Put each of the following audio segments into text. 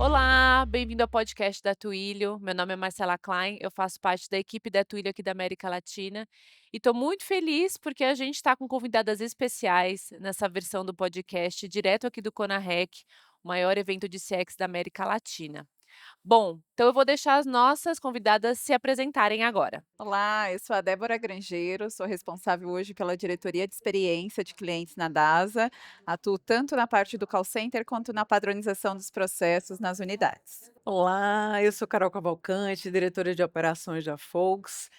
Olá, bem-vindo ao podcast da Twilio. Meu nome é Marcela Klein, eu faço parte da equipe da Twilio aqui da América Latina e estou muito feliz porque a gente está com convidadas especiais nessa versão do podcast, direto aqui do CONAREC, o maior evento de CX da América Latina. Bom, então eu vou deixar as nossas convidadas se apresentarem agora. Olá, eu sou a Débora Grangeiro, sou responsável hoje pela diretoria de experiência de clientes na DASA. Atuo tanto na parte do call center quanto na padronização dos processos nas unidades. Olá, eu sou Carol Cavalcante, diretora de operações da Folks.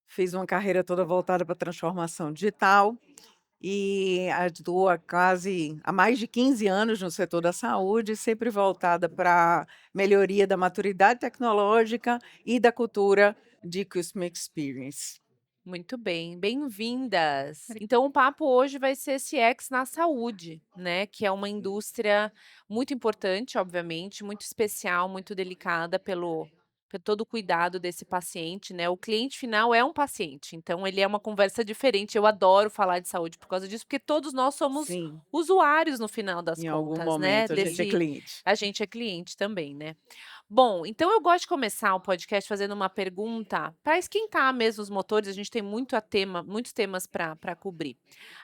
Fiz uma carreira toda voltada para transformação digital e atuo há mais de 15 anos no setor da saúde, sempre voltada para melhoria da maturidade tecnológica e da cultura de Customer Experience. Muito bem, bem-vindas. Então, o papo hoje vai ser CX na saúde, né? Que é uma indústria muito importante, obviamente, muito especial, muito delicada por todo o cuidado desse paciente, né? O cliente final é um paciente, então ele é uma conversa diferente. Eu adoro falar de saúde por causa disso, porque todos nós somos Sim, usuários no final das em algum contas, né? momento a gente é Desse, cliente. a gente é cliente também, né? Bom, então eu gosto de começar o podcast fazendo uma pergunta para esquentar mesmo os motores, a gente tem muitos temas para cobrir.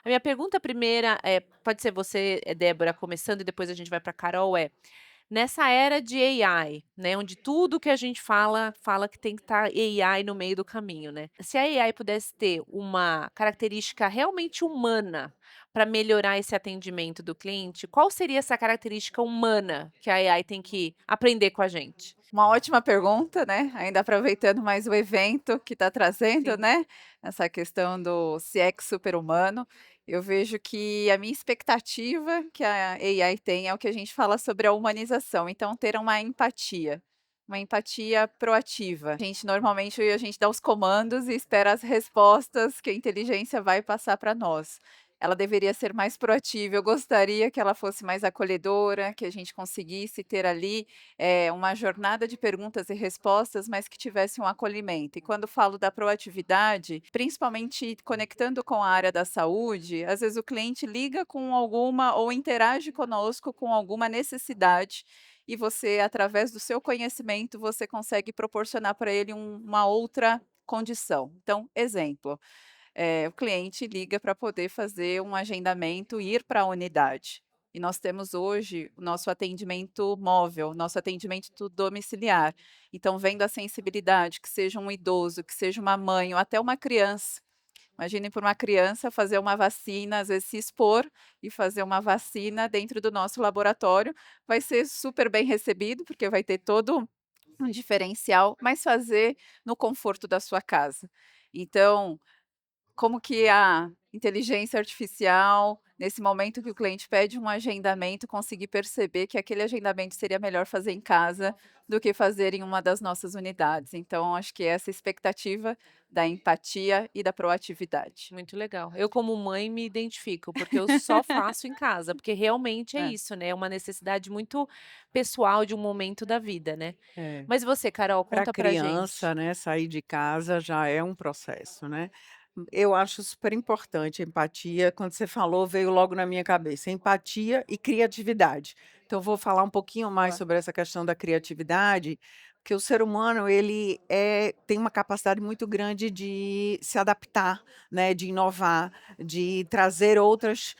A minha pergunta primeira pode ser você, Débora, começando e depois a gente vai para Carol, nessa era de AI, né, onde tudo que a gente fala que tem que estar AI no meio do caminho, né. Se a AI pudesse ter uma característica realmente humana para melhorar esse atendimento do cliente, qual seria essa característica humana que a AI tem que aprender com a gente? Uma ótima pergunta, né? Ainda aproveitando mais o evento que está trazendo, Sim. né? Essa questão do CX super-humano. Eu vejo que a minha expectativa que a AI tem é o que a gente fala sobre a humanização. Então, ter uma empatia proativa. A gente dá os comandos e espera as respostas que a inteligência vai passar para nós. Ela deveria ser mais proativa. Eu gostaria que ela fosse mais acolhedora, que a gente conseguisse ter ali uma jornada de perguntas e respostas, mas que tivesse um acolhimento. E quando falo da proatividade, principalmente conectando com a área da saúde, às vezes o cliente liga com alguma ou interage conosco com alguma necessidade e você, através do seu conhecimento, você consegue proporcionar para ele uma outra condição. Então, exemplo, o cliente liga para poder fazer um agendamento e ir para a unidade. E nós temos hoje o nosso atendimento móvel, nosso atendimento domiciliar. Então, vendo a sensibilidade, que seja um idoso, que seja uma mãe ou até uma criança. Imagine por uma criança fazer uma vacina, às vezes se expor e fazer uma vacina dentro do nosso laboratório, vai ser super bem recebido, porque vai ter todo um diferencial, mas fazer no conforto da sua casa. Então, como que a inteligência artificial, nesse momento que o cliente pede um agendamento, conseguir perceber que aquele agendamento seria melhor fazer em casa do que fazer em uma das nossas unidades. Então, acho que essa expectativa da empatia e da proatividade. Muito legal. Eu como mãe me identifico, porque eu só faço em casa, porque realmente é É. isso, né, é uma necessidade muito pessoal de um momento da vida, né. É. Mas você, Carol, Para conta pra gente. criança, né, sair de casa já é um processo, né. Eu acho super importante a empatia, quando você falou veio logo na minha cabeça, empatia e criatividade. Então vou falar um pouquinho mais Boa. sobre essa questão da criatividade, porque o ser humano ele tem uma capacidade muito grande de se adaptar, né, de inovar, de trazer outras,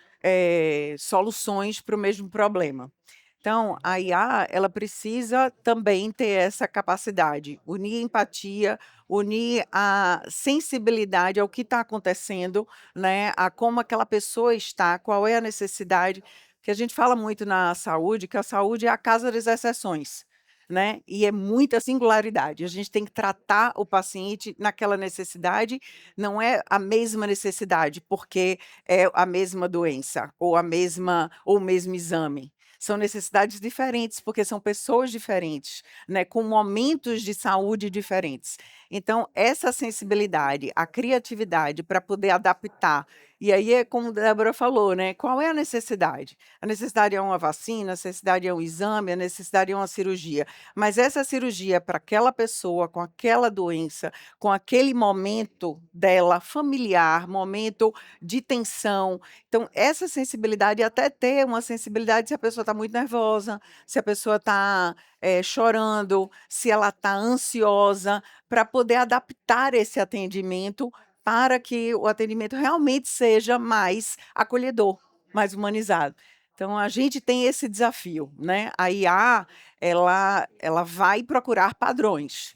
soluções para o mesmo problema. Então, a IA, ela precisa também ter essa capacidade, unir empatia, unir a sensibilidade ao que está acontecendo, né, a como aquela pessoa está, qual é a necessidade, que a gente fala muito na saúde, que a saúde é a casa das exceções, né, e é muita singularidade. A gente tem que tratar o paciente naquela necessidade, não é a mesma necessidade, porque é a mesma doença, ou o mesmo exame. São necessidades diferentes, porque são pessoas diferentes, né, com momentos de saúde diferentes. Então, essa sensibilidade, a criatividade para poder adaptar E aí é como a Débora falou, né, qual é a necessidade? A necessidade é uma vacina, a necessidade é um exame, a necessidade é uma cirurgia, mas essa cirurgia para aquela pessoa, com aquela doença, com aquele momento dela familiar, momento de tensão, então essa sensibilidade, até ter uma sensibilidade se a pessoa está muito nervosa, se a pessoa está chorando, se ela está ansiosa, para poder adaptar esse atendimento para que o atendimento realmente seja mais acolhedor, mais humanizado. Então, a gente tem esse desafio, né? A IA, ela vai procurar padrões,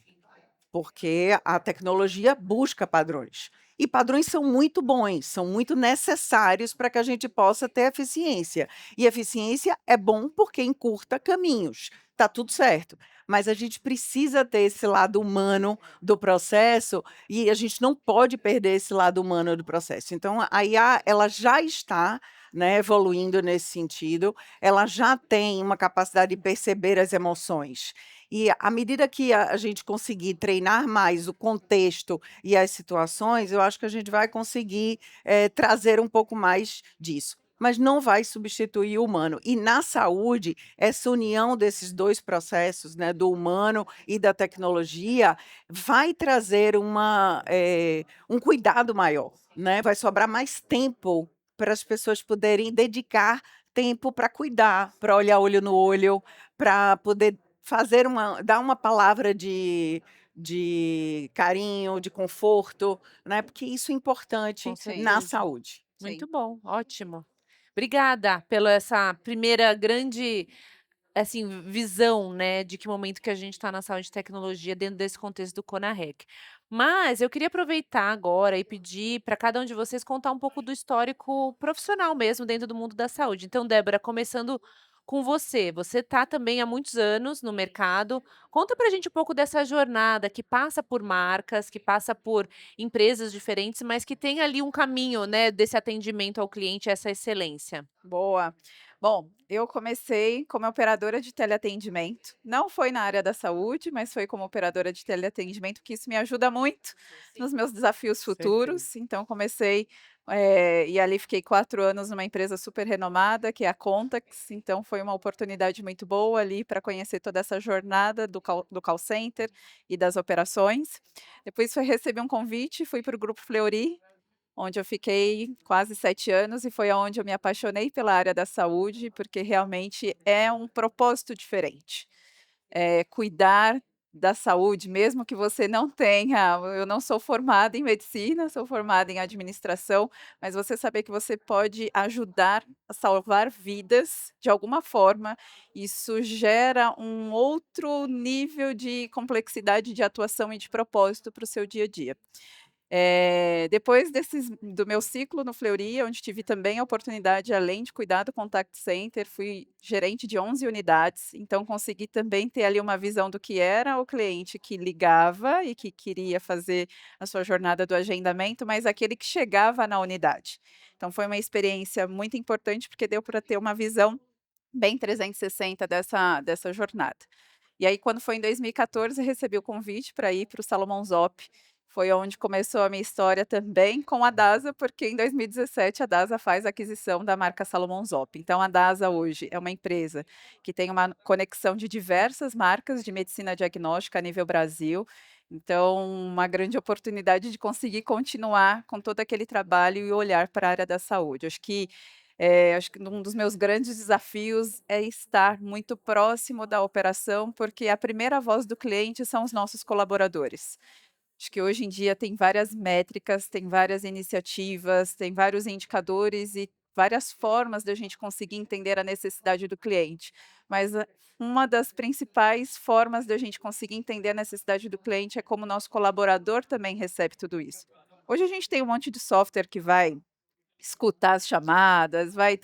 porque a tecnologia busca padrões. E padrões são muito bons, são muito necessários para que a gente possa ter eficiência. E eficiência é bom porque encurta caminhos, está tudo certo. Mas a gente precisa ter esse lado humano do processo e a gente não pode perder esse lado humano do processo. Então, a IA, ela já está, né, evoluindo nesse sentido, ela já tem uma capacidade de perceber as emoções. E à medida que a gente conseguir treinar mais o contexto e as situações, eu acho que a gente vai conseguir, trazer um pouco mais disso. Mas não vai substituir o humano. E na saúde, essa união desses 2 processos, né, do humano e da tecnologia, vai trazer um cuidado maior, né, vai sobrar mais tempo para as pessoas poderem dedicar tempo para cuidar, para olhar olho no olho, para poder dar uma palavra de carinho, de conforto, né, porque isso é Com importante Sim, na certeza. saúde. sim. Muito bom, ótimo. Obrigada pela essa primeira grande, assim, visão, né, de que momento que a gente está na saúde e tecnologia dentro desse contexto do CONAREC. Mas eu queria aproveitar agora e pedir para cada um de vocês contar um pouco do histórico profissional mesmo dentro do mundo da saúde. Então, Débora, começando com você. Você está também há muitos anos no mercado. Conta para a gente um pouco dessa jornada que passa por marcas, que passa por empresas diferentes, mas que tem ali um caminho, né, desse atendimento ao cliente, essa excelência. Boa. Bom, eu comecei como operadora de teleatendimento. Não foi na área da saúde, mas foi como operadora de teleatendimento, que isso me ajuda muito nos meus desafios Certeza. futuros. Então, comecei, e ali fiquei 4 anos numa empresa super renomada, que é a Contax. Então, foi uma oportunidade muito boa ali para conhecer toda essa jornada do call center e das operações. Depois recebi um convite, fui para o Grupo Fleury, onde eu fiquei quase 7 anos e foi aonde eu me apaixonei pela área da saúde, porque realmente é um propósito diferente. Cuidar da saúde, mesmo que você não tenha, eu não sou formada em medicina, sou formada em administração, mas você saber que você pode ajudar a salvar vidas de alguma forma, isso gera um outro nível de complexidade de atuação e de propósito para o seu dia a dia. Depois do meu ciclo no Fleury, onde tive também a oportunidade, além de cuidar do contact center, fui gerente de 11 unidades, então consegui também ter ali uma visão do que era o cliente que ligava e que queria fazer a sua jornada do agendamento, mas aquele que chegava na unidade. Então foi uma experiência muito importante, porque deu para ter uma visão bem 360 dessa jornada. E aí, quando foi em 2014, recebi o convite para ir para o Salomon Zop. Foi onde começou a minha história também com a DASA, porque em 2017 a DASA faz a aquisição da marca Salomon Zop. Então, a DASA hoje é uma empresa que tem uma conexão de diversas marcas de medicina diagnóstica a nível Brasil. Então, uma grande oportunidade de conseguir continuar com todo aquele trabalho e olhar para a área da saúde. Acho que um dos meus grandes desafios é estar muito próximo da operação, porque a primeira voz do cliente são os nossos colaboradores. Acho que hoje em dia tem várias métricas, tem várias iniciativas, tem vários indicadores e várias formas da gente conseguir entender a necessidade do cliente. Mas uma das principais formas da gente conseguir entender a necessidade do cliente é como o nosso colaborador também recebe tudo isso. Hoje a gente tem um monte de software que vai escutar as chamadas, vai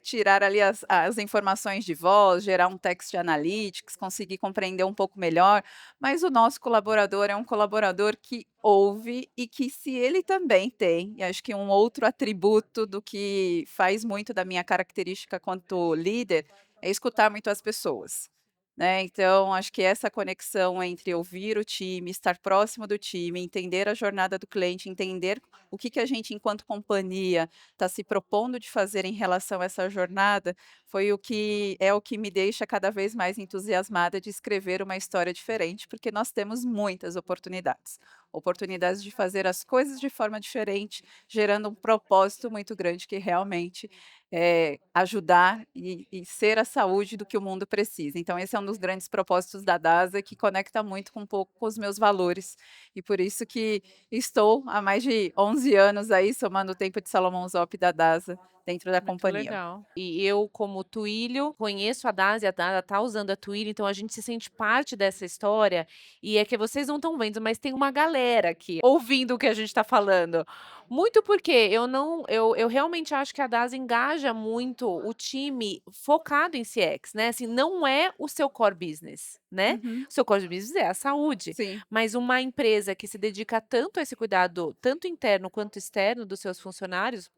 tirar ali as informações de voz, gerar um text analytics, conseguir compreender um pouco melhor, mas o nosso colaborador é um colaborador que ouve e que se ele também tem, e acho que um outro atributo do que faz muito da minha característica quanto líder, é escutar muito as pessoas. né, então acho que essa conexão entre ouvir o time, estar próximo do time, entender a jornada do cliente, entender o que a gente enquanto companhia está se propondo de fazer em relação a essa jornada, foi o que me deixa cada vez mais entusiasmada de escrever uma história diferente, porque nós temos muitas oportunidades. Oportunidades de fazer as coisas de forma diferente, gerando um propósito muito grande que realmente ajudar e ser a saúde do que o mundo precisa. Então esse é um dos grandes propósitos da DASA, que conecta muito com um pouco com os meus valores, e por isso que estou há mais de 11 anos aí, somando o tempo de Salomão Zop da DASA, dentro da Muito companhia. legal. E eu, como Twilio, conheço a Dasa tá usando a Twilio, então a gente se sente parte dessa história, e é que vocês não estão vendo, mas tem uma galera aqui ouvindo o que a gente está falando. Muito porque eu realmente acho que a Dasa engaja muito o time focado em CX, né, assim, não é o seu core business, né, Uhum, o seu core business é a saúde, sim. mas uma empresa que se dedica tanto a esse cuidado, tanto interno quanto externo dos seus funcionários,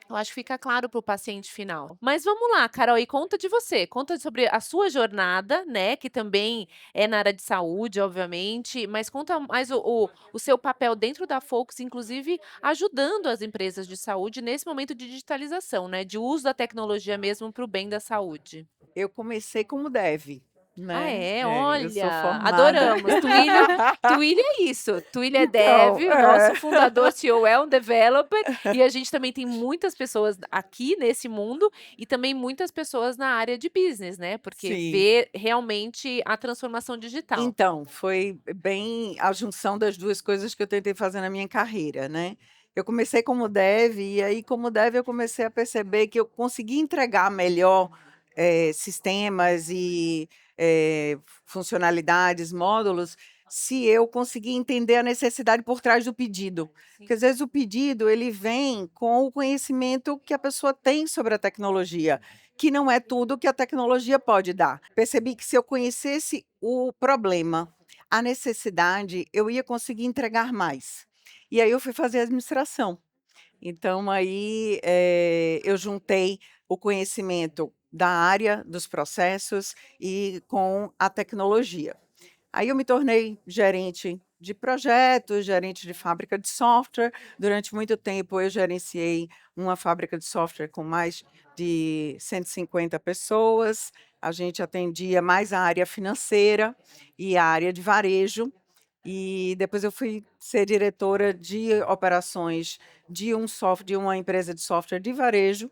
eu acho que fica claro para o paciente final. Mas vamos lá, Carol, e conta de você, conta sobre a sua jornada, né, que também é na área de saúde, obviamente, mas conta mais o seu papel dentro da Focus, inclusive ajudando as empresas de saúde nesse momento de digitalização, né, de uso da tecnologia mesmo para o bem da saúde. Eu comecei como dev, Ah né, é? eu sou Olha, formada adoramos. Twilio é isso, Twilio é dev, então, o nosso fundador CEO é um developer, e a gente também tem muitas pessoas aqui nesse mundo, e também muitas pessoas na área de business, né, porque sim. vê realmente a transformação digital. Então, foi bem a junção das 2 coisas que eu tentei fazer na minha carreira, né. Eu comecei como dev, e aí como dev eu comecei a perceber que eu conseguia entregar melhor, sistemas e, funcionalidades, módulos, se eu conseguir entender a necessidade por trás do pedido. Sim. Porque às vezes o pedido ele vem com o conhecimento que a pessoa tem sobre a tecnologia, que não é tudo que a tecnologia pode dar. Percebi que se eu conhecesse o problema, a necessidade, eu ia conseguir entregar mais. E aí eu fui fazer administração. Então aí, eu juntei o conhecimento da área dos processos e com a tecnologia. Aí eu me tornei gerente de projetos, gerente de fábrica de software. Durante muito tempo eu gerenciei uma fábrica de software com mais de 150 pessoas. A gente atendia mais a área financeira e a área de varejo. E depois eu fui ser diretora de operações de uma empresa de software de varejo,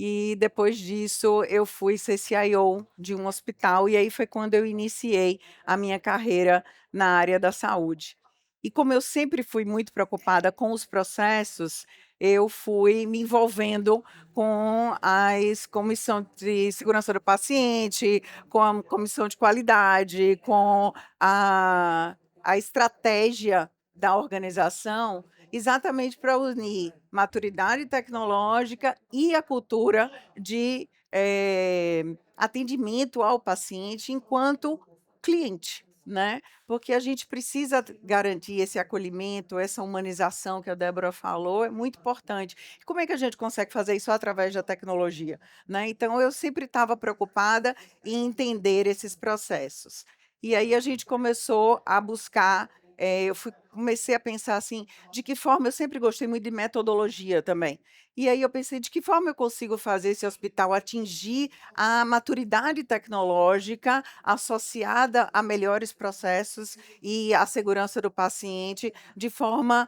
e depois disso eu fui ser CIO de um hospital, e aí foi quando eu iniciei a minha carreira na área da saúde. E como eu sempre fui muito preocupada com os processos, eu fui me envolvendo com as comissão de segurança do paciente, com a comissão de qualidade, com a estratégia da organização, exatamente para unir maturidade tecnológica e a cultura de, atendimento ao paciente enquanto cliente, né, porque a gente precisa garantir esse acolhimento, essa humanização que a Débora falou, é muito importante. E como é que a gente consegue fazer isso através da tecnologia, né? Então eu sempre estava preocupada em entender esses processos. E aí a gente começou a buscar, comecei a pensar assim, de que forma eu sempre gostei muito de metodologia também. E aí eu pensei, de que forma eu consigo fazer esse hospital atingir a maturidade tecnológica associada a melhores processos e a segurança do paciente, de forma,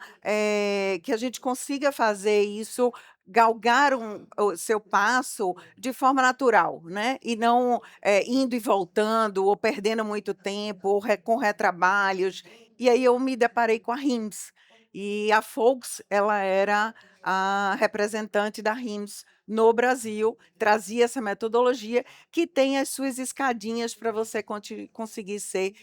que a gente consiga fazer isso, galgar o seu passo de forma natural, né, e não, indo e voltando, ou perdendo muito tempo, ou com retrabalhos. E aí eu me deparei com a RIMS, e a Folks, ela era a representante da RIMS no Brasil, trazia essa metodologia que tem as suas escadinhas para você conseguir ser,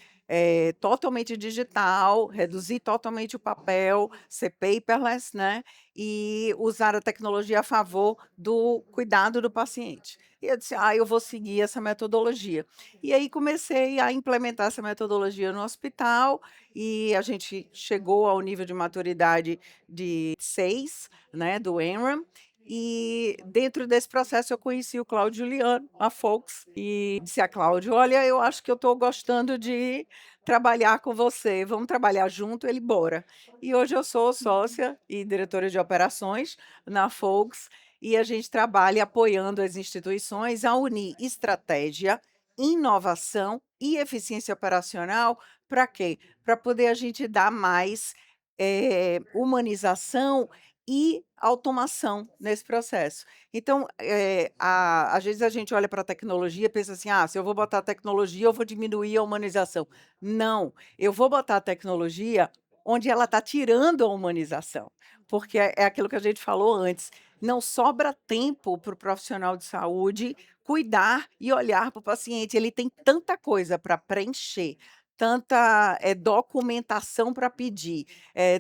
totalmente digital, reduzir totalmente o papel, ser paperless, né, e usar a tecnologia a favor do cuidado do paciente. E eu disse: "Ah, eu vou seguir essa metodologia". E aí comecei a implementar essa metodologia no hospital, e a gente chegou ao nível de maturidade de 6, né, do ENRAM, E dentro desse processo eu conheci o Cláudio Juliano, a Folks, e disse a Cláudio: "Olha, eu acho que eu estou gostando de trabalhar com você, vamos trabalhar junto?" Ele: "Bora". E hoje eu sou sócia e diretora de operações na Folks, e a gente trabalha apoiando as instituições a unir estratégia, inovação e eficiência operacional. Para quê? Para poder a gente dar mais humanização e automação nesse processo. Então, às vezes a gente olha para a tecnologia e pensa assim: "Ah, se eu vou botar tecnologia, eu vou diminuir a humanização". Não, eu vou botar a tecnologia onde ela está tirando a humanização, porque é aquilo que a gente falou antes, não sobra tempo para o profissional de saúde cuidar e olhar para o paciente, ele tem tanta coisa para preencher, tanta, documentação para pedir,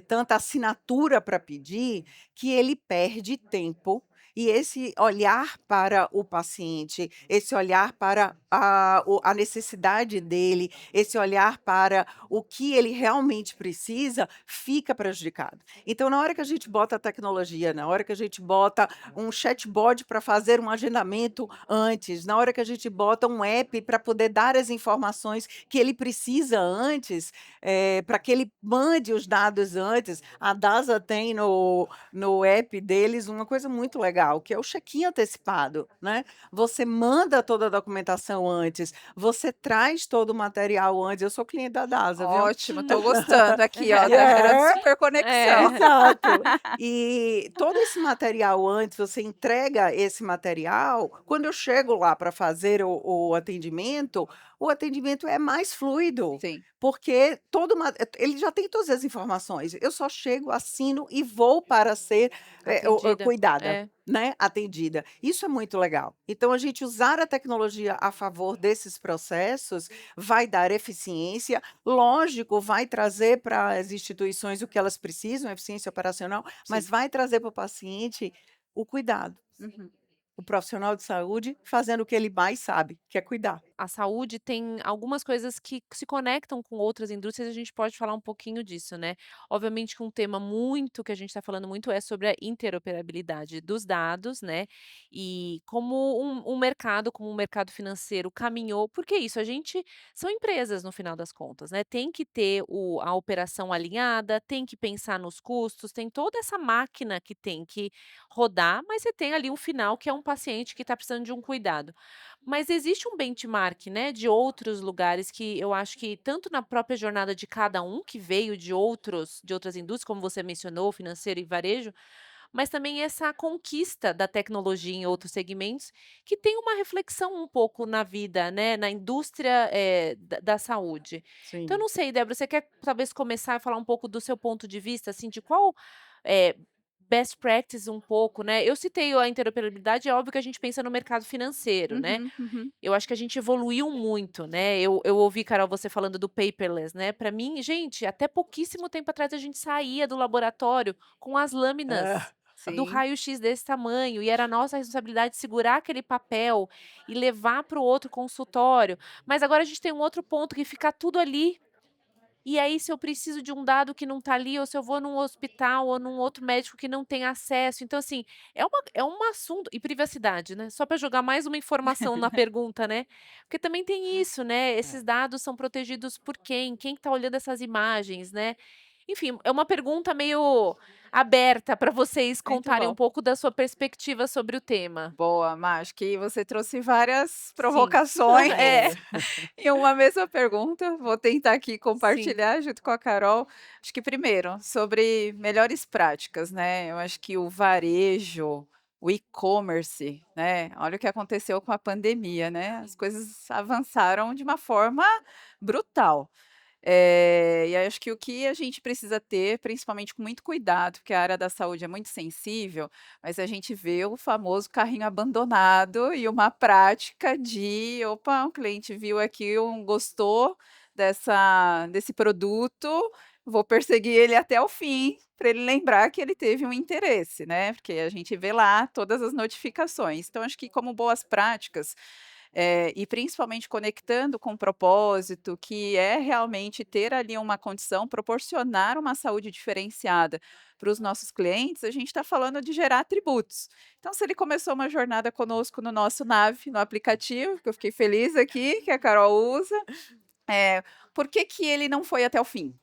tanta assinatura para pedir, que ele perde tempo, e esse olhar para o paciente, esse olhar para a necessidade dele, esse olhar para o que ele realmente precisa, fica prejudicado. Então, na hora que a gente bota a tecnologia, na hora que a gente bota um chatbot para fazer um agendamento antes, na hora que a gente bota um app para poder dar as informações que ele precisa antes, para que ele mande os dados antes. A DASA tem no app deles uma coisa muito legal, que é o check-in antecipado, né? Você manda toda a documentação antes, você traz todo o material antes. Eu sou cliente da DASA, viu? Ótimo, tô gostando aqui, ó, tá gerando É, super conexão. exato. E todo esse material antes, você entrega esse material, quando eu chego lá para fazer o atendimento é mais fluido, Sim, porque ele já tem todas as informações, eu só chego, assino e vou para ser, Atendida. cuidada, É. né, atendida. Isso é muito legal. Então a gente usar a tecnologia a favor desses processos vai dar eficiência, lógico, vai trazer para as instituições o que elas precisam, eficiência operacional, sim. mas vai trazer para o paciente o cuidado. Uhum. O profissional de saúde fazendo o que ele mais sabe, que é cuidar. A saúde tem algumas coisas que se conectam com outras indústrias, e a gente pode falar um pouquinho disso, né. Obviamente que um tema muito que a gente está falando muito é sobre a interoperabilidade dos dados, né, e como um mercado, como o mercado financeiro caminhou, porque é isso, a gente são empresas no final das contas, né, tem que ter a operação alinhada, tem que pensar nos custos, tem toda essa máquina que tem que rodar, mas você tem ali um final que é um paciente que está precisando de um cuidado. Mas existe um benchmark, né, de outros lugares que eu acho que tanto na própria jornada de cada um que veio de outras indústrias, como você mencionou, financeiro e varejo, mas também essa conquista da tecnologia em outros segmentos, que tem uma reflexão um pouco na vida, né, na indústria, da saúde. Então eu Sim. não sei, Débora, você quer talvez começar a falar um pouco do seu ponto de vista, assim, de qual, eh, best practice um pouco, né. Eu citei a interoperabilidade, é óbvio que a gente pensa no mercado financeiro, né. Uhum, uhum. Eu acho que a gente evoluiu muito, né. Eu ouvi, Carol, você falando do paperless, né. Para mim, gente, até pouquíssimo tempo atrás a gente saía do laboratório com as lâminas É. do Sim. raio-x desse tamanho, e era nossa responsabilidade segurar aquele papel e levar para o outro consultório. Mas agora a gente tem um outro ponto que fica tudo ali, e aí, se eu preciso de um dado que não está ali, ou se eu vou num hospital ou num outro médico que não tem acesso, então assim, é um assunto e privacidade, né, só para jogar mais uma informação na pergunta, né, porque também tem isso, né, É. esses dados são protegidos por quem? Quem está olhando essas imagens, né. Enfim, é uma pergunta meio aberta para vocês Muito contarem um bom. pouco da sua perspectiva sobre o tema. Boa, Má, acho que você trouxe várias Sim. provocações É, em uma mesma pergunta. Vou tentar aqui sim. compartilhar junto com a Carol. Acho que primeiro, sobre melhores práticas, né, eu acho que o varejo, o e-commerce, né, olha o que aconteceu com a pandemia, né, as coisas avançaram de uma forma brutal. E aí acho que o que a gente precisa ter, principalmente com muito cuidado, porque a área da saúde é muito sensível, mas a gente vê o famoso carrinho abandonado e uma prática de: "Opa, um cliente viu aqui gostou desse produto, vou perseguir ele até o fim", para ele lembrar que ele teve um interesse, né, porque a gente vê lá todas as notificações. Então acho que como boas práticas, e principalmente conectando com o propósito, que é realmente ter ali uma condição, proporcionar uma saúde diferenciada para os nossos clientes, a gente está falando de gerar atributos. Então, se ele começou uma jornada conosco no nosso Nave, no aplicativo, que eu fiquei feliz aqui, que a Carol usa, por que que ele não foi até o fim?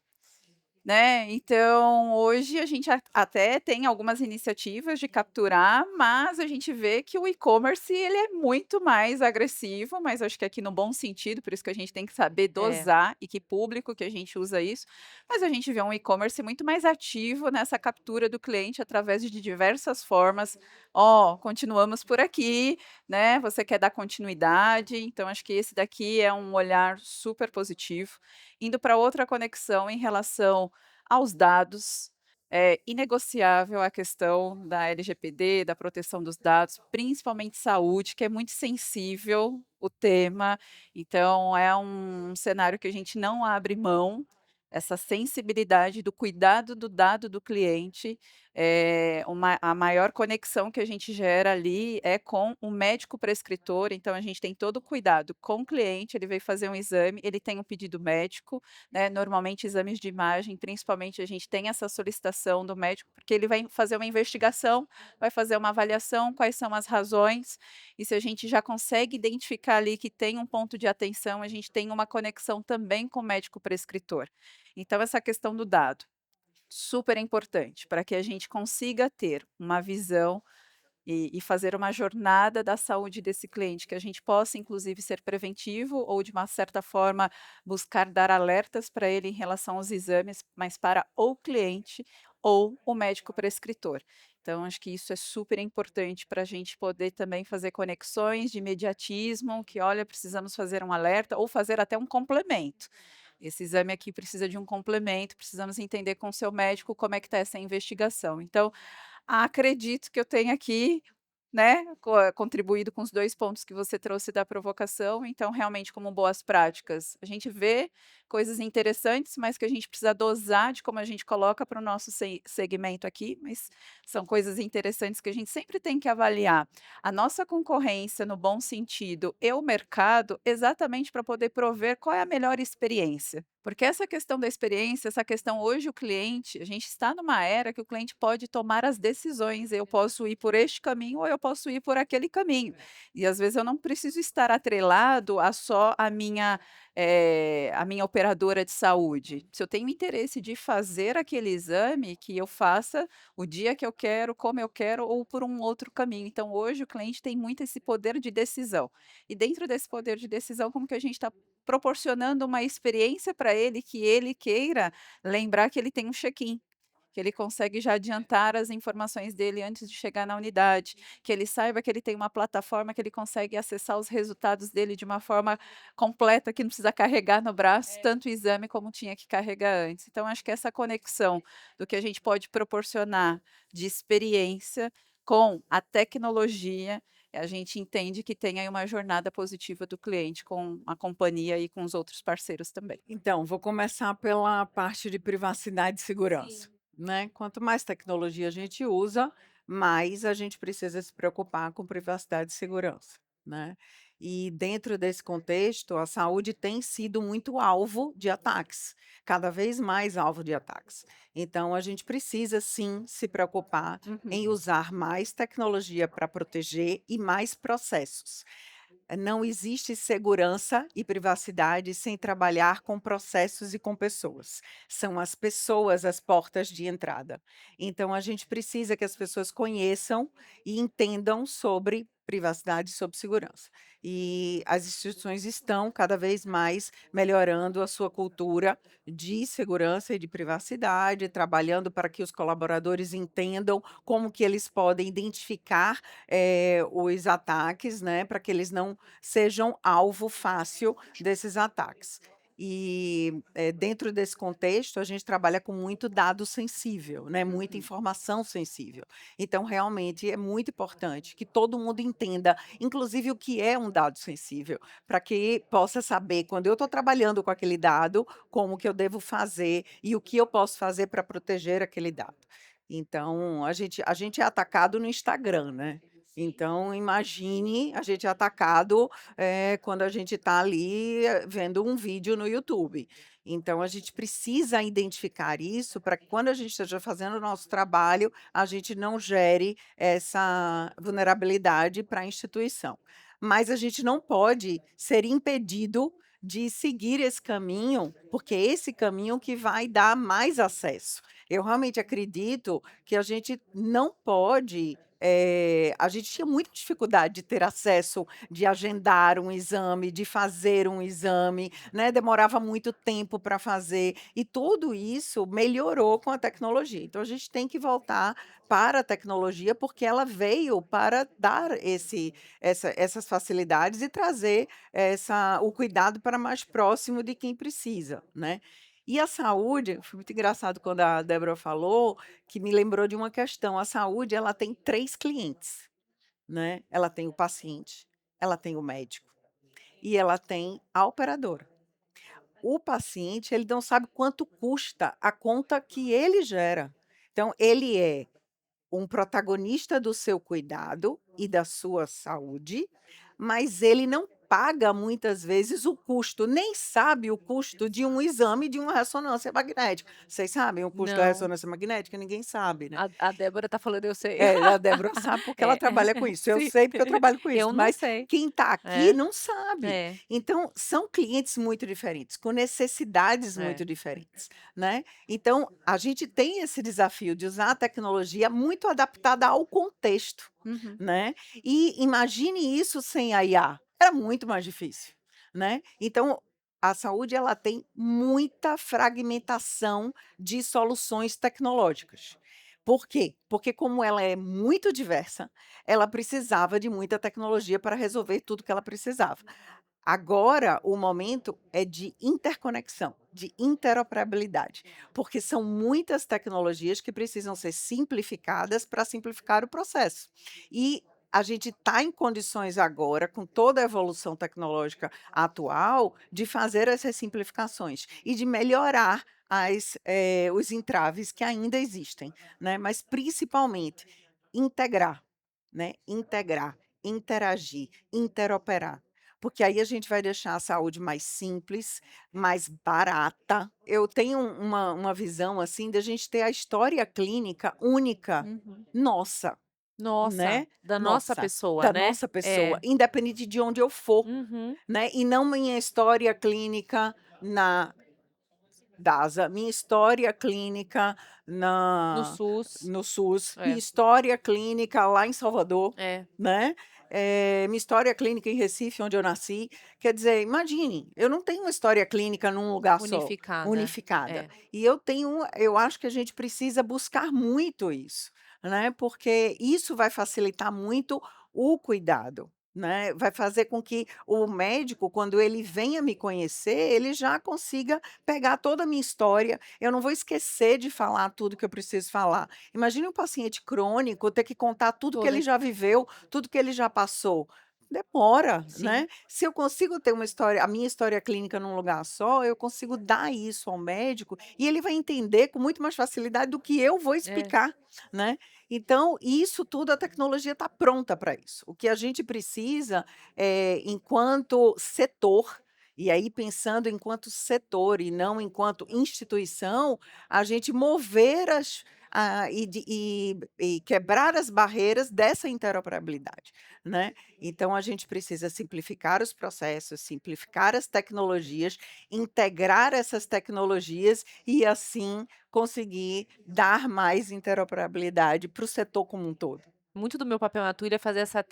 Né, então hoje a gente até tem algumas iniciativas de capturar, mas a gente vê que o e-commerce ele é muito mais agressivo, mas acho que aqui no bom sentido, por isso que a gente tem que saber É, dosar e que público que a gente usa isso, mas a gente vê um e-commerce muito mais ativo nessa captura do cliente através de diversas formas. "Ó, continuamos por aqui, né, você quer dar continuidade?". Então acho que esse daqui é um olhar super positivo. Indo para outra conexão em relação aos dados, é inegociável a questão da LGPD, da proteção dos dados, principalmente saúde, que é muito sensível o tema, então é um cenário que a gente não abre mão, essa sensibilidade do cuidado do dado do cliente, a maior conexão que a gente gera ali é com o médico prescritor, então a gente tem todo o cuidado com o cliente, ele veio fazer um exame, ele tem um pedido médico, né, normalmente exames de imagem, principalmente a gente tem essa solicitação do médico, porque ele vai fazer uma investigação, vai fazer uma avaliação, quais são as razões, e se a gente já consegue identificar ali que tem um ponto de atenção, a gente tem uma conexão também com o médico prescritor. Então essa questão do dado, super importante, para que a gente consiga ter uma visão e fazer uma jornada da saúde desse cliente, que a gente possa inclusive ser preventivo ou de uma certa forma buscar dar alertas para ele em relação aos exames, mas para o cliente ou o médico prescritor. Então acho que isso é super importante para a gente poder também fazer conexões de imediatismo, que olha, precisamos fazer um alerta ou fazer até um complemento. Esse exame aqui precisa de um complemento, precisamos entender com o seu médico como é que está essa investigação. Então, acredito que eu tenha aqui, né, contribuído com os 2 pontos que você trouxe da provocação, então realmente como boas práticas, a gente vê coisas interessantes, mas que a gente precisa dosar de como a gente coloca para o nosso segmento aqui, mas são coisas interessantes que a gente sempre tem que avaliar a nossa concorrência no bom sentido e o mercado, exatamente para poder prover qual é a melhor experiência. Porque essa questão da experiência, essa questão hoje o cliente, a gente está numa era que o cliente pode tomar as decisões, eu posso ir por este caminho ou eu posso ir por aquele caminho. E às vezes eu não preciso estar atrelado a só a minha operadora de saúde. Se eu tenho interesse de fazer aquele exame, que eu faça o dia que eu quero, como eu quero ou por um outro caminho. Então hoje o cliente tem muito esse poder de decisão. E dentro desse poder de decisão, como que a gente está proporcionando uma experiência para ele que ele queira lembrar que ele tem um check-in, que ele consegue já adiantar as informações dele antes de chegar na unidade, que ele saiba que ele tem uma plataforma que ele consegue acessar os resultados dele de uma forma completa, que não precisa carregar no braço tanto o exame como tinha que carregar antes. Então acho que essa conexão do que a gente pode proporcionar de experiência com a tecnologia, a gente entende que tem aí uma jornada positiva do cliente com a companhia e com os outros parceiros também. Então, vou começar pela parte de privacidade e segurança, né? Quanto mais tecnologia a gente usa, mais a gente precisa se preocupar com privacidade e segurança, né? E dentro desse contexto, a saúde tem sido muito alvo de ataques, cada vez mais alvo de ataques. Então, a gente precisa sim se preocupar em usar mais tecnologia para proteger e mais processos. Não existe segurança e privacidade sem trabalhar com processos e com pessoas. São as pessoas as portas de entrada. Então, a gente precisa que as pessoas conheçam e entendam sobre privacidade e sobre segurança. E as instituições estão cada vez mais melhorando a sua cultura de segurança e de privacidade, trabalhando para que os colaboradores entendam como que eles podem identificar os ataques, né, para que eles não sejam alvo fácil desses ataques. E, dentro desse contexto, a gente trabalha com muito dado sensível, né, muita informação sensível. Então, realmente, é muito importante que todo mundo entenda, inclusive o que é um dado sensível, para que possa saber, quando eu estou trabalhando com aquele dado, como que eu devo fazer e o que eu posso fazer para proteger aquele dado. Então, a gente é atacado no Instagram, né? Então, imagine a gente atacado, quando a gente está ali, vendo um vídeo no YouTube. Então, a gente precisa identificar isso para que quando a gente esteja fazendo o nosso trabalho, a gente não gere essa vulnerabilidade para a instituição. Mas a gente não pode ser impedido de seguir esse caminho, porque é esse caminho que vai dar mais acesso. Eu realmente acredito que a gente não pode a gente tinha muita dificuldade de ter acesso, de agendar um exame, de fazer um exame, né, demorava muito tempo para fazer, e tudo isso melhorou com a tecnologia. Então a gente tem que voltar para a tecnologia, porque ela veio para dar essas facilidades e trazer o cuidado para mais próximo de quem precisa, né. E a saúde, foi muito engraçado quando a Débora falou, que me lembrou de uma questão. A saúde, ela tem 3 clientes, né, ela tem o paciente, ela tem o médico e ela tem a operadora. O paciente, ele não sabe quanto custa a conta que ele gera. Então ele é um protagonista do seu cuidado e da sua saúde, mas ele não paga muitas vezes o custo, nem sabe o custo de um exame de uma ressonância magnética. Vocês sabem o custo da Não, ressonância magnética? Ninguém sabe, né. a Débora tá falando, eu sei. É, a Débora sabe porque ela É, trabalha com isso, eu sim. sei porque eu trabalho com isso, Eu não mas sei. quem está aqui É, não sabe. é, Então, são clientes muito diferentes, com necessidades muito é. diferentes, né. Então, a gente tem esse desafio de usar a tecnologia muito adaptada ao contexto, Uhum. né. E imagine isso sem a IA, era muito mais difícil, né. Então, a saúde ela tem muita fragmentação de soluções tecnológicas. Por quê? Porque como ela é muito diversa, ela precisava de muita tecnologia para resolver tudo que ela precisava. Agora, o momento é de interconexão, de interoperabilidade, porque são muitas tecnologias que precisam ser simplificadas para simplificar o processo. E a gente está em condições agora, com toda a evolução tecnológica atual, de fazer essas simplificações e de melhorar os entraves que ainda existem, né? Mas principalmente integrar, né? Integrar, interagir, interoperar. Porque aí a gente vai deixar a saúde mais simples, mais barata. Eu tenho uma visão, assim, da gente ter a história clínica única Uhum. nossa, Nossa, né, da nossa nossa, pessoa, da né? nossa pessoa, É. independente de onde eu for, Uhum. né, e não minha história clínica na DASA, minha história clínica No na SUS. no SUS, minha É, história clínica lá em Salvador, é, né, minha história clínica em Recife, onde eu nasci. Quer dizer, imagine, eu não tenho uma história clínica num lugar só, unificada. unificada. É. E eu acho que a gente precisa buscar muito isso, né, porque isso vai facilitar muito o cuidado, né, vai fazer com que o médico, quando ele venha me conhecer, ele já consiga pegar toda a minha história, eu não vou esquecer de falar tudo que eu preciso falar. Imagine um paciente crônico ter que contar tudo que Toda ele já viveu, tudo que ele já passou. Demora, sim, né. Se eu consigo ter a minha história clínica num lugar só, eu consigo dar isso ao médico e ele vai entender com muito mais facilidade do que eu vou é. explicar, né. Então, isso tudo a tecnologia está pronta para isso. O que a gente precisa, enquanto setor, e aí pensando enquanto setor e não enquanto instituição, a gente mover e quebrar as barreiras dessa interoperabilidade, né. Então a gente precisa simplificar os processos, simplificar as tecnologias, integrar essas tecnologias e assim conseguir dar mais interoperabilidade para o setor como um todo. Muito do meu papel na Twitter é fazer essa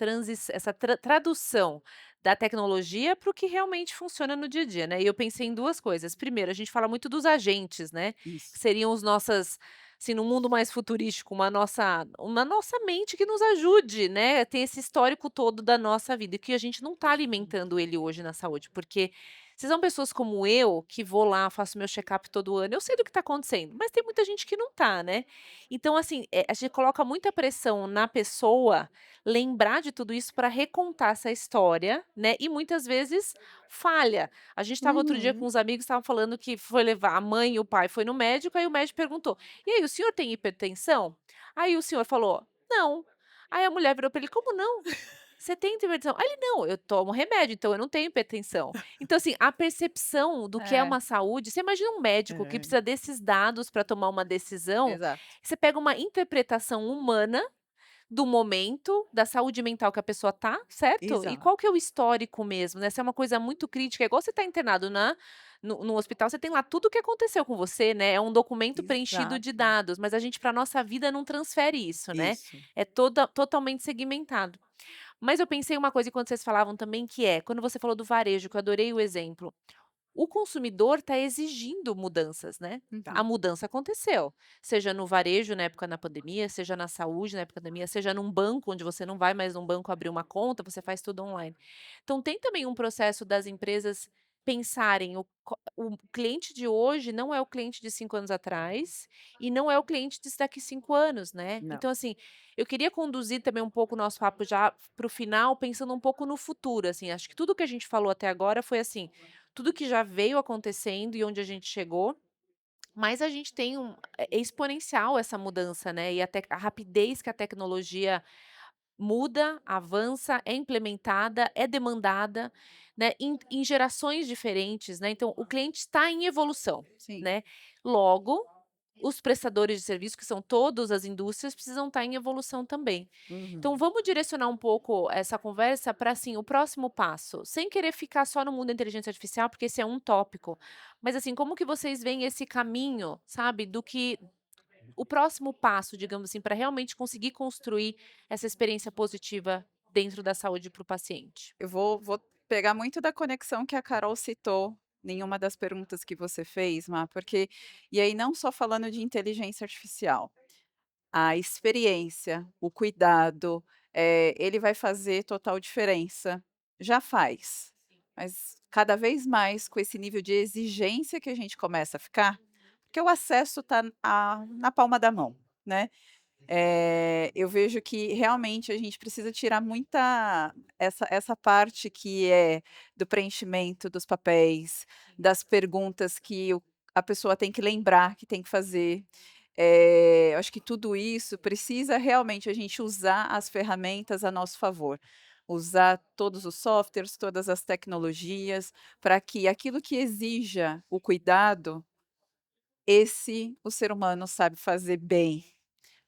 tradução da tecnologia para o que realmente funciona no dia a dia, né. E eu pensei em 2 coisas. Primeiro, a gente fala muito dos agentes, né, que Isso. seriam os nossas assim, no mundo mais futurístico, uma nossa mente que nos ajude, né, tem esse histórico todo da nossa vida e que a gente não está alimentando ele hoje na saúde, porque se são pessoas como eu, que vou lá, faço meu check-up todo ano, eu sei do que está acontecendo, mas tem muita gente que não tá, né. Então, assim, a gente coloca muita pressão na pessoa lembrar de tudo isso para recontar essa história, né, e muitas vezes falha. A gente estava outro dia com Uhum. uns amigos, estavam falando que foi levar a mãe e o pai foi no médico, aí o médico perguntou: "E aí, o senhor tem hipertensão?" Aí o senhor falou: "Não". Aí a mulher virou para ele: "Como não? Você tem hipertensão?" Aí ele: "Não, eu tomo remédio, então eu não tenho hipertensão". Então, assim, a percepção do que é É, uma saúde, você imagina um médico que É, precisa desses dados para tomar uma decisão, exato, você pega uma interpretação humana do momento, da saúde mental que a pessoa tá, certo? E exato, qual que é o histórico mesmo, né, se é uma coisa muito crítica, é igual você tá internado no hospital, você tem lá tudo o que aconteceu com você, né, é um documento preenchido de exato, dados, mas a gente pra nossa vida não transfere isso, né, isso. é totalmente segmentado. Mas eu pensei uma coisa enquanto vocês falavam também, que é, quando você falou do varejo, que eu adorei o exemplo, o consumidor está exigindo mudanças, né. uhum, A mudança aconteceu, seja no varejo na época da pandemia, seja na saúde na época da pandemia, seja num banco onde você não vai mais num banco abrir uma conta, você faz tudo online. Então tem também um processo das empresas pensarem o cliente de hoje não é o cliente de 5 anos atrás, e não é o cliente de daqui 5 anos, né. Não. Então assim, eu queria conduzir também um pouco o nosso papo já para o final, pensando um pouco no futuro, assim, acho que tudo que a gente falou até agora foi assim, tudo que já veio acontecendo e onde a gente chegou, mas a gente tem é exponencial essa mudança, né, e a rapidez que a tecnologia muda, avança, é implementada, é demandada, né, em gerações diferentes, né, então o cliente está em evolução, sim. né. Logo, os prestadores de serviço, que são todas as indústrias, precisam estar em evolução também. Então Uhum. vamos direcionar um pouco essa conversa para, assim, o próximo passo, sem querer ficar só no mundo da inteligência artificial, porque esse é um tópico, mas, assim, como que vocês veem esse caminho, sabe, do que o próximo passo, digamos assim, para realmente conseguir construir essa experiência positiva dentro da saúde para o paciente? Eu vou pegar muito da conexão que a Carol citou em uma das perguntas que você fez, Má, porque e aí não só falando de inteligência artificial, a experiência, o cuidado, ele vai fazer total diferença. Já faz, mas cada vez mais com esse nível de exigência que a gente começa a ficar, porque o acesso está na palma da mão, né. Eu vejo que realmente a gente precisa tirar muita essa parte que é do preenchimento dos papéis, das perguntas que a pessoa tem que lembrar que tem que fazer. Eu acho que tudo isso precisa realmente a gente usar as ferramentas a nosso favor. Usar todos os softwares, todas as tecnologias, para que aquilo que exija o cuidado, esse o ser humano sabe fazer bem.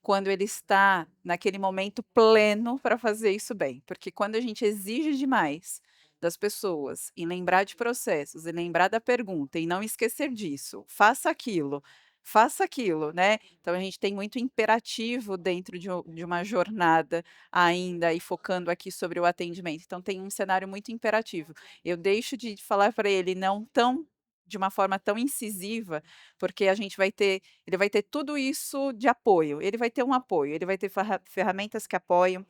Quando ele está naquele momento pleno para fazer isso bem, porque quando a gente exige demais das pessoas em lembrar de processos, e lembrar da pergunta e não esquecer disso, faça aquilo, né. Então a gente tem muito imperativo dentro de uma jornada ainda e focando aqui sobre o atendimento, então tem um cenário muito imperativo. Eu deixo de falar para ele não tão de uma forma tão incisiva, porque a gente vai ter ele vai ter tudo isso de apoio, ele vai ter um apoio, ele vai ter ferramentas que apoiam,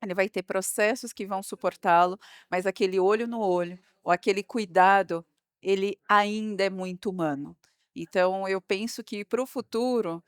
ele vai ter processos que vão suportá-lo, mas aquele olho no olho, ou aquele cuidado, ele ainda é muito humano. Então eu penso que para o futuro,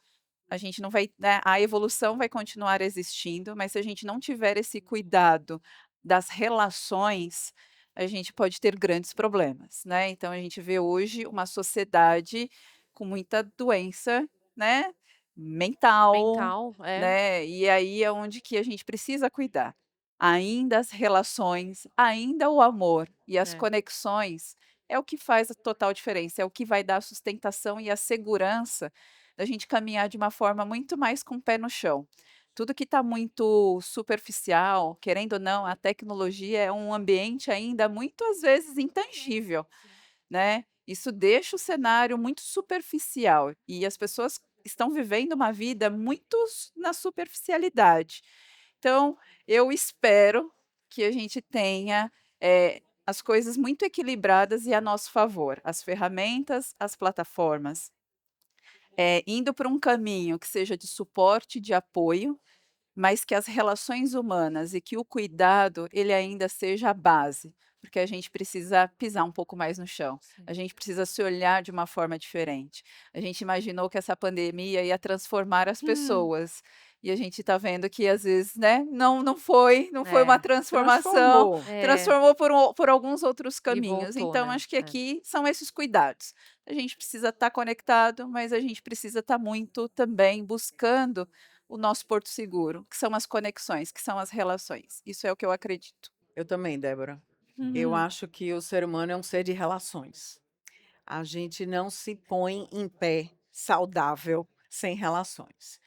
a gente não vai, né, a evolução vai continuar existindo, mas se a gente não tiver esse cuidado das relações, a gente pode ter grandes problemas, né. Então a gente vê hoje uma sociedade com muita doença, né, mental, Mental, é, né, e aí é onde que a gente precisa cuidar. Ainda as relações, ainda o amor e as é. conexões é o que faz a total diferença, é o que vai dar a sustentação e a segurança da gente caminhar de uma forma muito mais com o pé no chão. Tudo que está muito superficial, querendo ou não, a tecnologia é um ambiente ainda muito, às vezes, intangível, né. Isso deixa o cenário muito superficial e as pessoas estão vivendo uma vida muito na superficialidade. Então, eu espero que a gente tenha, as coisas muito equilibradas e a nosso favor, as ferramentas, as plataformas, indo por um caminho que seja de suporte, de apoio, mas que as relações humanas e que o cuidado, ele ainda seja a base, porque a gente precisa pisar um pouco mais no chão, Sim. a gente precisa se olhar de uma forma diferente. A gente imaginou que essa pandemia ia transformar as Hum. pessoas, e a gente está vendo que às vezes, né, não foi uma É, transformação, transformou. É, transformou por alguns outros e caminhos. voltou, Então né. acho que É. aqui são esses cuidados. A gente precisa estar conectado, mas a gente precisa estar muito também buscando o nosso porto seguro, que são as conexões, que são as relações. Isso é o que eu acredito. Eu também, Débora. Eu Uhum. acho que o ser humano é um ser de relações. A gente não se põe em pé saudável sem relações.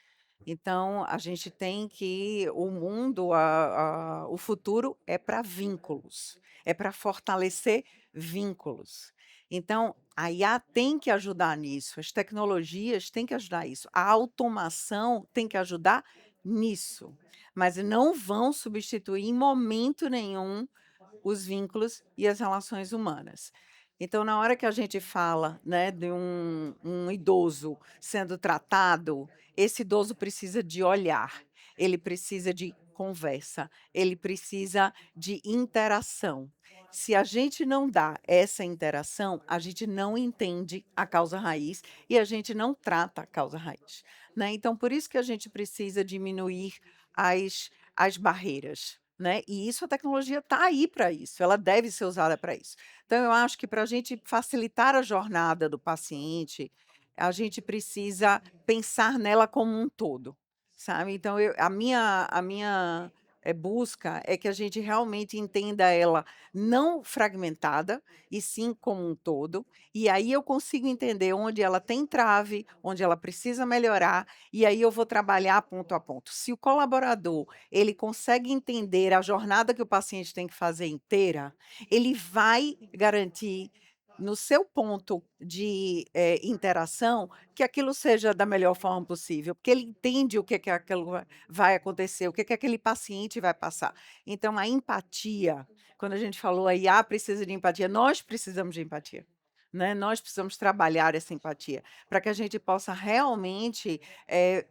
Então, a gente tem que o mundo, o futuro é para vínculos, é para fortalecer vínculos. Então, a IA tem que ajudar nisso, as tecnologias têm que ajudar isso, a automação tem que ajudar nisso, mas não vão substituir em momento nenhum os vínculos e as relações humanas. Então, na hora que a gente fala, né, de um idoso sendo tratado, esse idoso precisa de olhar, ele precisa de conversa, ele precisa de interação. Se a gente não dá essa interação, a gente não entende a causa raiz e a gente não trata a causa raiz, né? Então, por isso que a gente precisa diminuir as barreiras, né? E isso a tecnologia está aí para isso, ela deve ser usada para isso. Então, eu acho que para a gente facilitar a jornada do paciente, a gente precisa pensar nela como um todo, sabe? Então, a minha busca é que a gente realmente entenda ela não fragmentada, e sim como um todo, e aí eu consigo entender onde ela tem trave, onde ela precisa melhorar, e aí eu vou trabalhar ponto a ponto. Se o colaborador ele consegue entender a jornada que o paciente tem que fazer inteira, ele vai garantir, no seu ponto de interação, que aquilo seja da melhor forma possível, porque ele entende o que, que aquilo vai acontecer, o que, que aquele paciente vai passar. Então, a empatia, quando a gente falou a IA precisa de empatia, nós precisamos de empatia. Né? Nós precisamos trabalhar essa empatia para que a gente possa realmente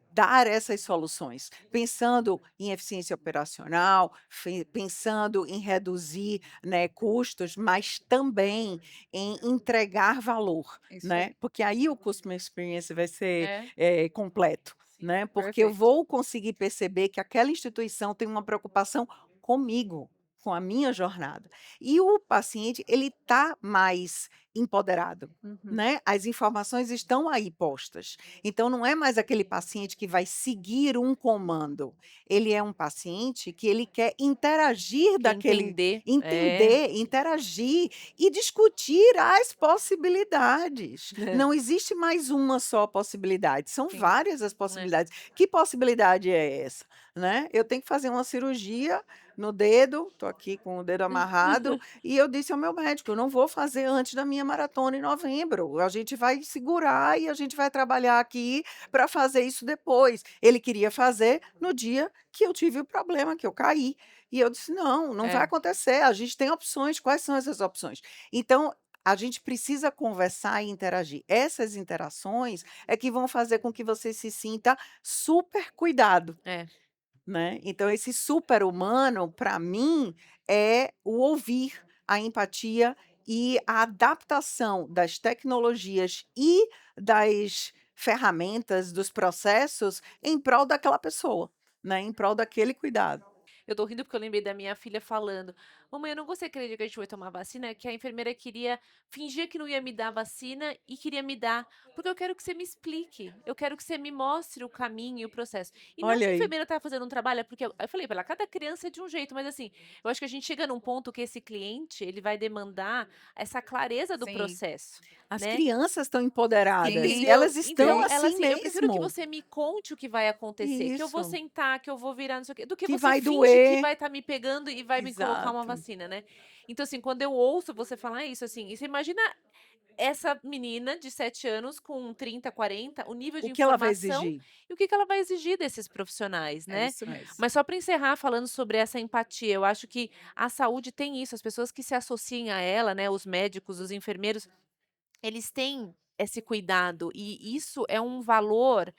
dar essas soluções, pensando em eficiência operacional, pensando em reduzir, né, custos, mas também em entregar valor, Isso né? aí. Porque aí o customer experience vai ser É, completo, sim. né? Porque eu Perfeito. vou conseguir perceber que aquela instituição tem uma preocupação comigo, com a minha jornada. E o paciente, ele está mais empoderado, Uhum. né? As informações estão aí postas. Então, não é mais aquele paciente que vai seguir um comando. Ele é um paciente que ele quer interagir Quer daquele, entender. É. entender, interagir e discutir as possibilidades. Não existe mais uma só possibilidade, são Sim. várias as É. possibilidades. Que possibilidade é essa? Né? Eu tenho que fazer uma cirurgia no dedo, estou aqui com o dedo amarrado, e eu disse ao meu médico: eu não vou fazer antes da minha maratona em novembro. A gente vai segurar e a gente vai trabalhar aqui para fazer isso depois. Ele queria fazer no dia que eu tive o problema, que eu caí. E eu disse: não, não vai É. acontecer. A gente tem opções. Quais são essas opções? Então, a gente precisa conversar e interagir. Essas interações é que vão fazer com que você se sinta super cuidado, É. né? Então, esse super-humano, para mim, é o ouvir, a empatia e a adaptação das tecnologias e das ferramentas, dos processos em prol daquela pessoa, né? Em prol daquele cuidado. Eu tô rindo porque eu lembrei da minha filha falando: "Mamãe, eu não gostei aquele dia que a gente foi tomar vacina, que a enfermeira queria fingir que não ia me dar vacina e queria me dar, porque eu quero que você me explique, eu quero que você me mostre o caminho e o processo". E não que Olha a aí. enfermeira estava fazendo um trabalho, é porque eu falei pra ela: "Cada criança é de um jeito", mas assim, eu acho que a gente chega num ponto que esse cliente, ele vai demandar essa clareza do Sim. processo, As né. crianças estão empoderadas, Sim, Entendeu? elas estão Então sim. ela assim assim: "Eu prefiro que mesmo. você me conte o que vai acontecer, que eu vou Isso, sentar, que eu vou virar não sei o quê, do que que você vai finge que doer. vai estar me pegando e vai me colocar uma Exato. vacina", né. Então assim, quando eu ouço você falar isso, assim, e você imagina essa menina de 7 anos com 30, 40, o nível O de que ela vai informação exigir? e o que que ela vai exigir desses profissionais, É né. isso mesmo. Mas só para encerrar falando sobre essa empatia, eu acho que a saúde tem isso, as pessoas que se associam a ela, né, os médicos, os enfermeiros, eles têm esse cuidado e isso é um valor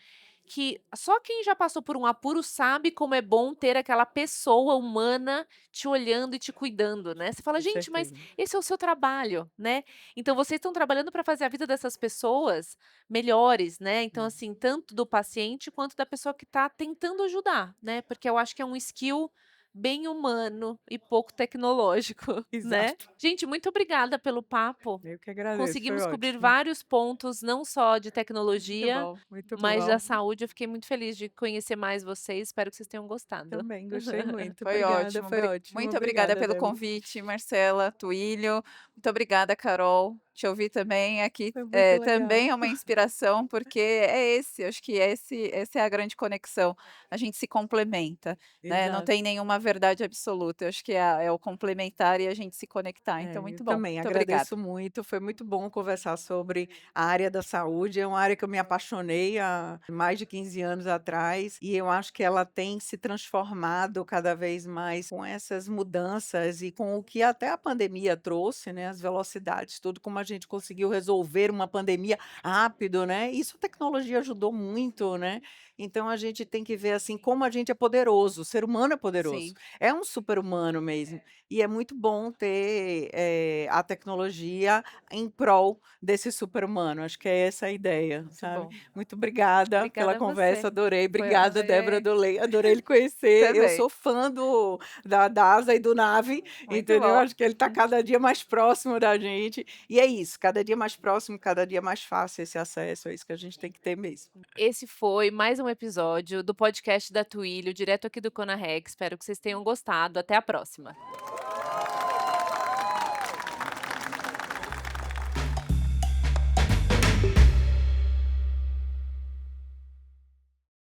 que só quem já passou por um apuro sabe como é bom ter aquela pessoa humana te olhando e te cuidando, né. Você fala: Com "Gente, mas certeza. esse é o seu trabalho", né. Então vocês estão trabalhando para fazer a vida dessas pessoas melhores, né. Então, Hum. assim, tanto do paciente quanto da pessoa que está tentando ajudar, né, porque eu acho que é um skill bem humano e pouco tecnológico, né. Exato. Gente, muito obrigada pelo papo. Eu que agradeço, foi Conseguimos cobrir ótimo. vários pontos, não só de Muito tecnologia, bom, muito mas da bom. saúde. Eu fiquei muito feliz de conhecer mais vocês, espero que vocês tenham gostado. Também gostei muito. Foi Obrigada, ótimo. foi ótimo. Muito obrigada Obrigada, pelo Débora. convite, Marcela, Tuílio. Muito obrigada, Carol. Te ouvir também aqui, Foi muito também legal. é uma inspiração, porque acho que essa é a grande conexão, a gente se complementa, né, não Exato. tem nenhuma verdade absoluta, eu acho que é o complementar e a gente se conectar, então É, eu muito bom. também Muito obrigada. agradeço muito, foi muito bom conversar sobre a área da saúde, é uma área que eu me apaixonei há mais de 15 anos atrás, e eu acho que ela tem se transformado cada vez mais com essas mudanças e com o que até a pandemia trouxe, né, as velocidades, tudo como a gente conseguiu resolver uma pandemia rápido, né, isso a tecnologia ajudou muito, né, então a gente tem que ver, assim, como a gente é poderoso, o ser humano é poderoso, Sim, é um super-humano mesmo. E é muito bom ter, a tecnologia em prol desse super-humano, acho que é essa a ideia, muito sabe. bom. Muito obrigada pela Obrigada a conversa, você. adorei. Foi Obrigada, ótimo. Débora, Também, adorei lhe conhecer. Eu também. sou fã da Asa e do Nave, Muito entendeu. bom. Acho que ele está cada dia mais próximo da gente, e é isso, cada dia mais próximo, cada dia mais fácil esse acesso, é isso que a gente tem que ter mesmo. Esse foi mais um episódio do podcast da Twilio, direto aqui do Conarex. Espero que vocês tenham gostado. Até a próxima.